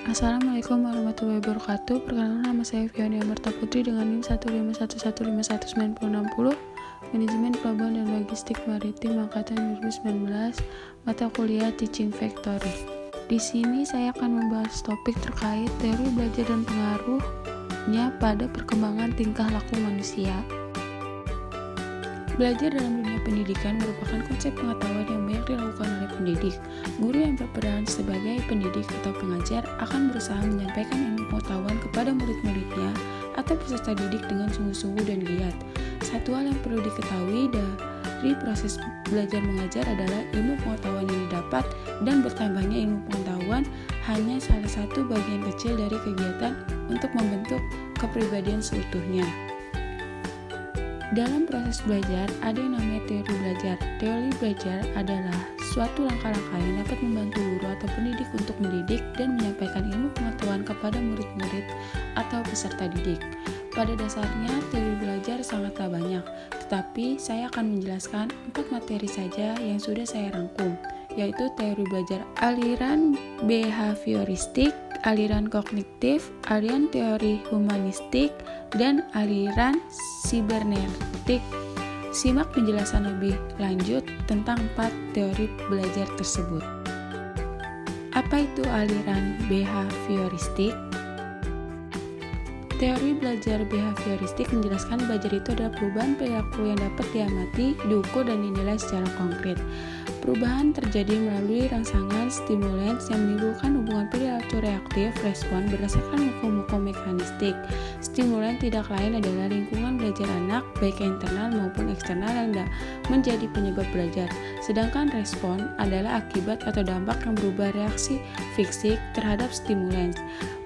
Assalamualaikum warahmatullahi wabarakatuh. Perkenalkan, nama saya Fiona Amarta Putri dengan NIM 151151960, Manajemen Pelabuhan dan Logistik Maritim Angkatan 2019, mata kuliah Teaching Factory. Di sini saya akan membahas topik terkait teori belajar dan pengaruhnya pada perkembangan tingkah laku manusia. Belajar dalam dunia pendidikan merupakan konsep pengetahuan yang banyak dilakukan oleh pendidik. Guru yang berperan sebagai pendidik atau pengajar akan berusaha menyampaikan ilmu pengetahuan kepada murid-muridnya atau peserta didik dengan sungguh-sungguh dan giat. Satu hal yang perlu diketahui dari proses belajar mengajar adalah ilmu pengetahuan yang didapat, dan bertambahnya ilmu pengetahuan hanya salah satu bagian kecil dari kegiatan untuk membentuk kepribadian seutuhnya. Dalam proses belajar, ada yang namanya teori belajar. Teori belajar adalah suatu langkah-langkah yang dapat membantu guru atau pendidik untuk mendidik dan menyampaikan ilmu pengetahuan kepada murid-murid atau peserta didik. Pada dasarnya, teori belajar sangatlah banyak, tetapi saya akan menjelaskan 4 materi saja yang sudah saya rangkum, yaitu teori belajar aliran behavioristik, aliran kognitif, aliran teori humanistik, dan aliran sibernetik. Simak penjelasan lebih lanjut tentang 4 teori belajar tersebut. Apa itu aliran behavioristik? Teori belajar behavioristik menjelaskan belajar itu adalah perubahan perilaku yang dapat diamati, diukur, dan dinilai secara konkret. Perubahan terjadi melalui rangsangan stimulans yang menimbulkan hubungan perilaku reaktif respon berdasarkan hukum-hukum mekanistik. Stimulan tidak lain adalah lingkungan belajar anak, baik internal maupun eksternal, yang menjadi penyebab belajar. Sedangkan respon adalah akibat atau dampak yang berubah reaksi fisik terhadap stimulans.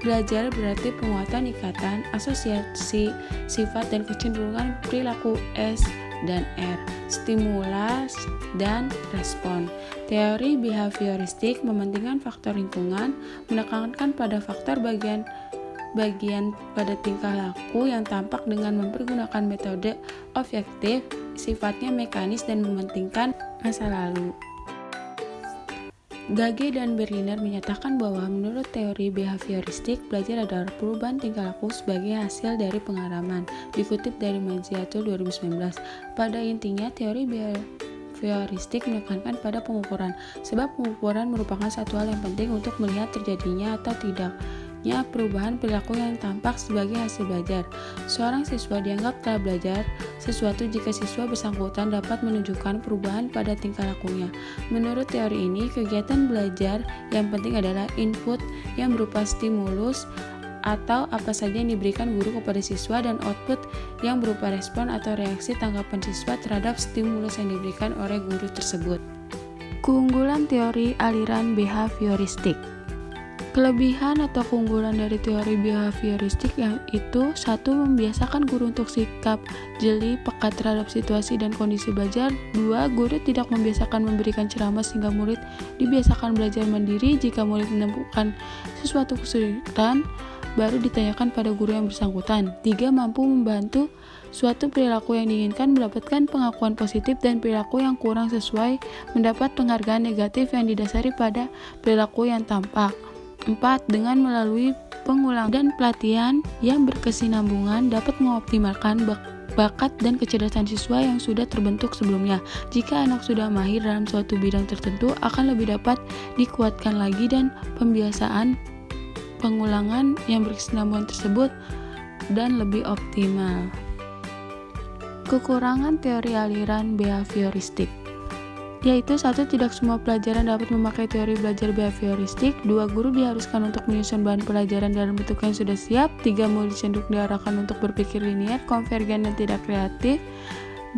Belajar berarti penguatan ikatan, asosiasi, sifat, dan kecenderungan perilaku S dan R, stimulus dan respon. Teori behavioristik mementingkan faktor lingkungan, menekankan pada faktor bagian pada tingkah laku yang tampak dengan mempergunakan metode objektif, sifatnya mekanis, dan mementingkan masa lalu. Gage dan Berliner menyatakan bahwa menurut teori behavioristik, belajar adalah perubahan tingkah laku sebagai hasil dari pengalaman, dikutip dari Manziatul 2019. Pada intinya, teori behavioristik menekankan pada pengukuran, sebab pengukuran merupakan satu hal yang penting untuk melihat terjadinya atau tidaknya perubahan perilaku yang tampak sebagai hasil belajar. Seorang siswa dianggap telah belajar sesuatu jika siswa bersangkutan dapat menunjukkan perubahan pada tingkah lakunya. Menurut teori ini, kegiatan belajar yang penting adalah input yang berupa stimulus atau apa saja yang diberikan guru kepada siswa, dan output yang berupa respon atau reaksi tanggapan siswa terhadap stimulus yang diberikan oleh guru tersebut. Keunggulan teori aliran behavioristik. Kelebihan atau keunggulan dari teori behavioristik yaitu: 1. Membiasakan guru untuk sikap jeli, peka terhadap situasi dan kondisi belajar. 2. Guru tidak membiasakan memberikan ceramah sehingga murid dibiasakan belajar mandiri. Jika murid menemukan sesuatu kesulitan, baru ditanyakan pada guru yang bersangkutan. 3. Mampu membantu suatu perilaku yang diinginkan mendapatkan pengakuan positif, dan perilaku yang kurang sesuai mendapat penghargaan negatif yang didasari pada perilaku yang tampak. 4. Dengan melalui pengulangan dan pelatihan yang berkesinambungan dapat mengoptimalkan bakat dan kecerdasan siswa yang sudah terbentuk sebelumnya. Jika anak sudah mahir dalam suatu bidang tertentu, akan lebih dapat dikuatkan lagi, dan pembiasaan pengulangan yang berkesinambungan tersebut dan lebih optimal. Kekurangan teori aliran behavioristik yaitu: 1. Tidak semua pelajaran dapat memakai teori belajar behavioristik. 2. Guru diharuskan untuk menyusun bahan pelajaran dalam bentuk yang sudah siap. 3. Murid cenderung diarahkan untuk berpikir linier, konvergen, dan tidak kreatif,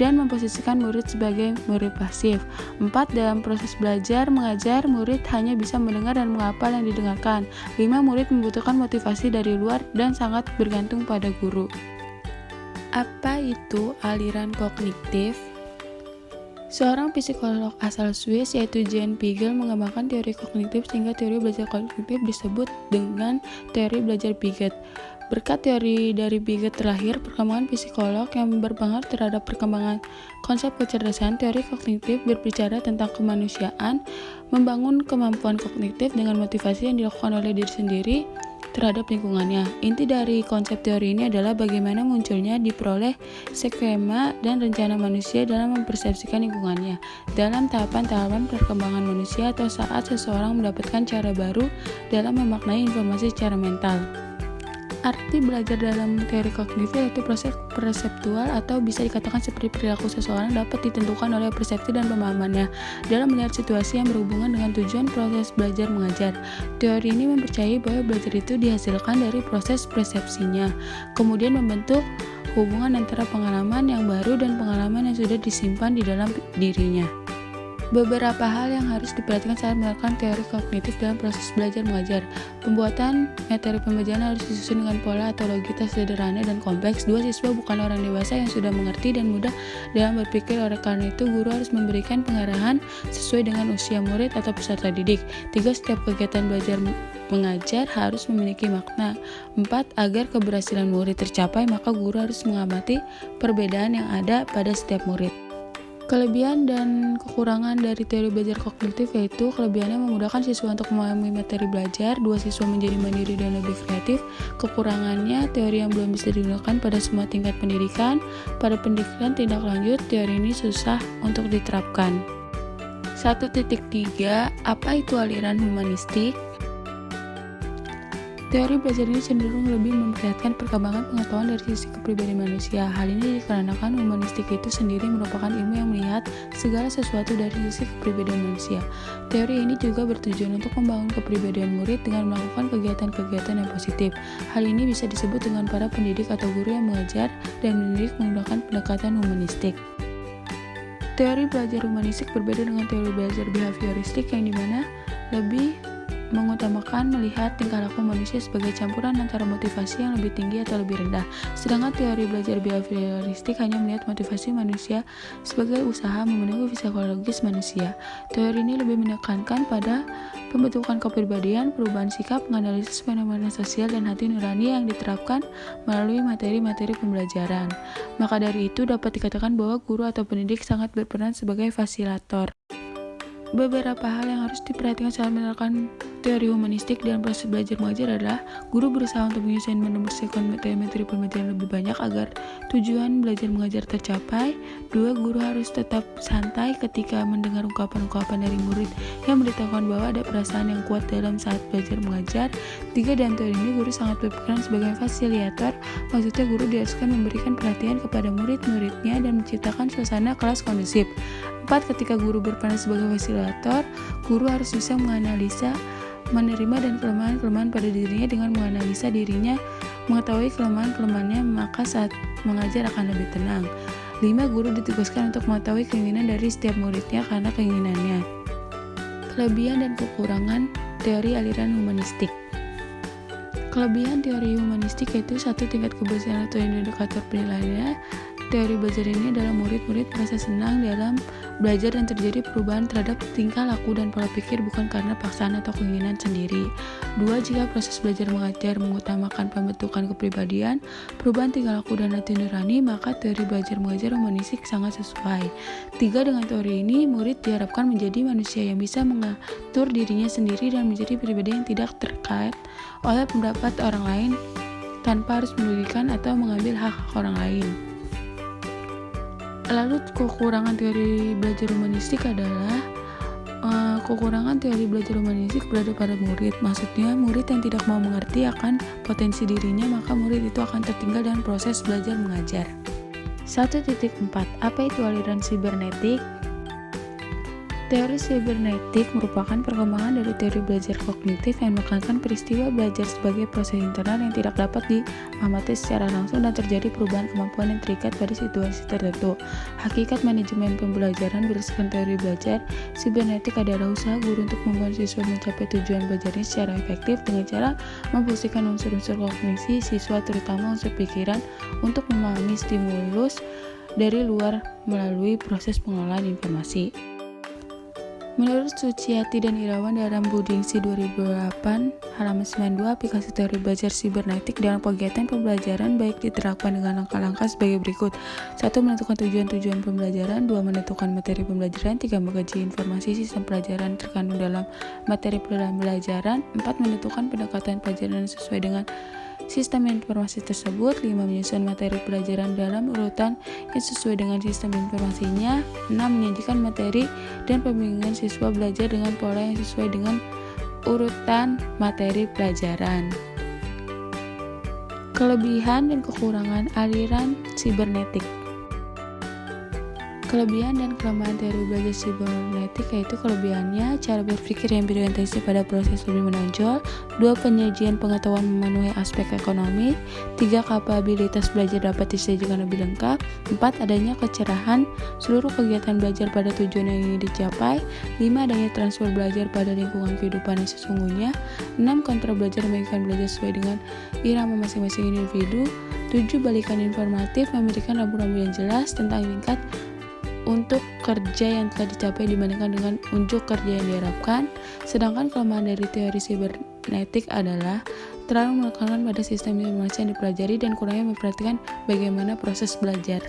dan memposisikan murid sebagai murid pasif. 4. Dalam proses belajar mengajar, murid hanya bisa mendengar dan menghafal yang didengarkan. 5. Murid membutuhkan motivasi dari luar dan sangat bergantung pada guru. Apa itu aliran kognitif? Seorang psikolog asal Swiss yaitu Jean Piaget mengembangkan teori kognitif sehingga teori belajar kognitif disebut dengan teori belajar Piaget. Berkat teori dari Piaget terlahir perkembangan psikolog yang berpengaruh terhadap perkembangan konsep kecerdasan. Teori kognitif berbicara tentang kemanusiaan, membangun kemampuan kognitif dengan motivasi yang dilakukan oleh diri sendiri terhadap lingkungannya. Inti dari konsep teori ini adalah bagaimana munculnya diperoleh skema dan rencana manusia dalam mempersepsikan lingkungannya dalam tahapan-tahapan perkembangan manusia atau saat seseorang mendapatkan cara baru dalam memaknai informasi secara mental. Arti belajar dalam teori kognitif yaitu proses perseptual atau bisa dikatakan seperti perilaku seseorang dapat ditentukan oleh persepsi dan pemahamannya dalam melihat situasi yang berhubungan dengan tujuan proses belajar mengajar. Teori ini mempercayai bahwa belajar itu dihasilkan dari proses persepsinya, kemudian membentuk hubungan antara pengalaman yang baru dan pengalaman yang sudah disimpan di dalam dirinya. Beberapa hal yang harus diperhatikan saat menerapkan teori kognitif dalam proses belajar mengajar. Pembuatan materi pembelajaran harus disusun dengan pola atau logika sederhana dan kompleks. 2. Siswa bukan orang dewasa yang sudah mengerti dan mudah dalam berpikir. Oleh karena itu, guru harus memberikan pengarahan sesuai dengan usia murid atau peserta didik. 3. Setiap kegiatan belajar mengajar harus memiliki makna. 4. Agar keberhasilan murid tercapai, maka guru harus mengamati perbedaan yang ada pada setiap murid. Kelebihan dan kekurangan dari teori belajar kognitif yaitu kelebihannya memudahkan siswa untuk memahami materi belajar. 2. Siswa menjadi mandiri dan lebih kreatif. Kekurangannya, teori yang belum bisa digunakan pada semua tingkat pendidikan. Pada pendidikan tindak lanjut, teori ini susah untuk diterapkan. 1.3 Apa itu aliran humanistik? Teori belajar ini cenderung lebih memperlihatkan perkembangan pengetahuan dari sisi kepribadian manusia. Hal ini dikarenakan humanistik itu sendiri merupakan ilmu yang melihat segala sesuatu dari sisi kepribadian manusia. Teori ini juga bertujuan untuk membangun kepribadian murid dengan melakukan kegiatan-kegiatan yang positif. Hal ini bisa disebut dengan para pendidik atau guru yang mengajar dan mendidik menggunakan pendekatan humanistik. Teori belajar humanistik berbeda dengan teori belajar behavioristik yang dimana lebih mengutamakan melihat tingkah laku manusia sebagai campuran antara motivasi yang lebih tinggi atau lebih rendah. Sedangkan teori belajar behavioristik hanya melihat motivasi manusia sebagai usaha memenuhi psikologis manusia. Teori ini lebih menekankan pada pembentukan kepribadian, perubahan sikap, menganalisis fenomena sosial dan hati nurani yang diterapkan melalui materi-materi pembelajaran. Maka dari itu dapat dikatakan bahwa guru atau pendidik sangat berperan sebagai fasiliator. Beberapa hal yang harus diperhatikan saat menerapkan teori humanistik dalam proses belajar mengajar adalah guru berusaha untuk menyusun menemukan materi pembelajaran lebih banyak agar tujuan belajar mengajar tercapai. 2. Guru harus tetap santai ketika mendengar ungkapan-ungkapan dari murid yang memberitahukan bahwa ada perasaan yang kuat dalam saat belajar mengajar. 3. Dalam teori ini guru sangat berperan sebagai fasiliator, maksudnya guru diharuskan memberikan perhatian kepada murid-muridnya dan menciptakan suasana kelas kondusif. 4. Ketika guru berperan sebagai fasilitator, guru harus bisa menganalisa, menerima dan kelemahan-kelemahan pada dirinya dengan menganalisa dirinya, mengetahui kelemahan-kelemahannya, maka saat mengajar akan lebih tenang. 5. Guru ditugaskan untuk mengetahui keinginan dari setiap muridnya karena keinginannya. Kelebihan dan kekurangan teori aliran humanistik. Kelebihan teori humanistik yaitu 1. Tingkat keberhasilan atau indikator penilaiannya. Teori belajar ini adalah murid-murid merasa senang dalam belajar dan terjadi perubahan terhadap tingkah laku dan pola pikir bukan karena paksaan atau keinginan sendiri. 2. Jika proses belajar mengajar mengutamakan pembentukan kepribadian, perubahan tingkah laku dan hati nurani, maka teori belajar mengajar humanistik sangat sesuai. 3. Dengan teori ini, murid diharapkan menjadi manusia yang bisa mengatur dirinya sendiri dan menjadi pribadi yang tidak terkait oleh pendapat orang lain tanpa harus merugikan atau mengambil hak orang lain. Lalu kekurangan teori belajar humanistik adalah kekurangan teori belajar humanistik berada pada murid. Maksudnya murid yang tidak mau mengerti akan potensi dirinya, maka murid itu akan tertinggal dalam proses belajar mengajar. 1.4 Apa itu aliran sibernetik? Teori sibernetik merupakan perkembangan dari teori belajar kognitif yang menekankan peristiwa belajar sebagai proses internal yang tidak dapat diamati secara langsung dan terjadi perubahan kemampuan yang terikat pada situasi tertentu. Hakikat manajemen pembelajaran berdasarkan teori belajar sibernetik adalah usaha guru untuk membuat siswa mencapai tujuan belajarnya secara efektif dengan cara memfungsikan unsur-unsur kognisi siswa, terutama unsur pikiran, untuk memahami stimulus dari luar melalui proses pengolahan informasi. Menurut Suciati dan Irawan dalam Budingsi 2008, halaman 92, aplikasi teori belajar sibernetik dalam kegiatan pembelajaran baik diterapkan dengan langkah-langkah sebagai berikut. 1. Menentukan tujuan-tujuan pembelajaran. 2. Menentukan materi pembelajaran. 3. Mengkaji informasi sistem pelajaran terkandung dalam materi pembelajaran. 4. Menentukan pendekatan pelajaran sesuai dengan sistem informasi tersebut. 5. Menyusun materi pelajaran dalam urutan yang sesuai dengan sistem informasinya. 6. Menyajikan materi dan pembimbingan siswa belajar dengan pola yang sesuai dengan urutan materi pelajaran. Kelebihan dan kekurangan aliran sibernetik. Kelebihan dan kelemahan teori belajar sibernetik yaitu kelebihannya cara berpikir yang berorientasi pada proses lebih menonjol. 2. Penyajian pengetahuan memenuhi aspek ekonomi. 3. Kapabilitas belajar dapat disajikan lebih lengkap. 4. Adanya kecerahan seluruh kegiatan belajar pada tujuan yang ingin dicapai. 5. Adanya transfer belajar pada lingkungan kehidupan yang sesungguhnya. 6. Kontra belajar memberikan belajar sesuai dengan irama masing-masing individu. 7. Balikan informatif memberikan rambu-rambu yang jelas tentang tingkat untuk kerja yang telah dicapai dibandingkan dengan unjuk kerja yang diharapkan. Sedangkan kelemahan dari teori sibernetik adalah terlalu menekankan pada sistem informasi yang dipelajari dan kurangnya memperhatikan bagaimana proses belajar.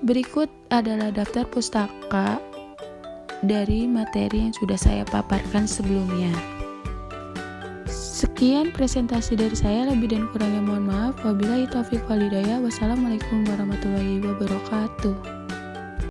Berikut adalah daftar pustaka dari materi yang sudah saya paparkan sebelumnya. Sekian presentasi dari saya, lebih dan kurangnya mohon maaf. Wabillahi taufiq wal hidayah. Wassalamualaikum warahmatullahi wabarakatuh.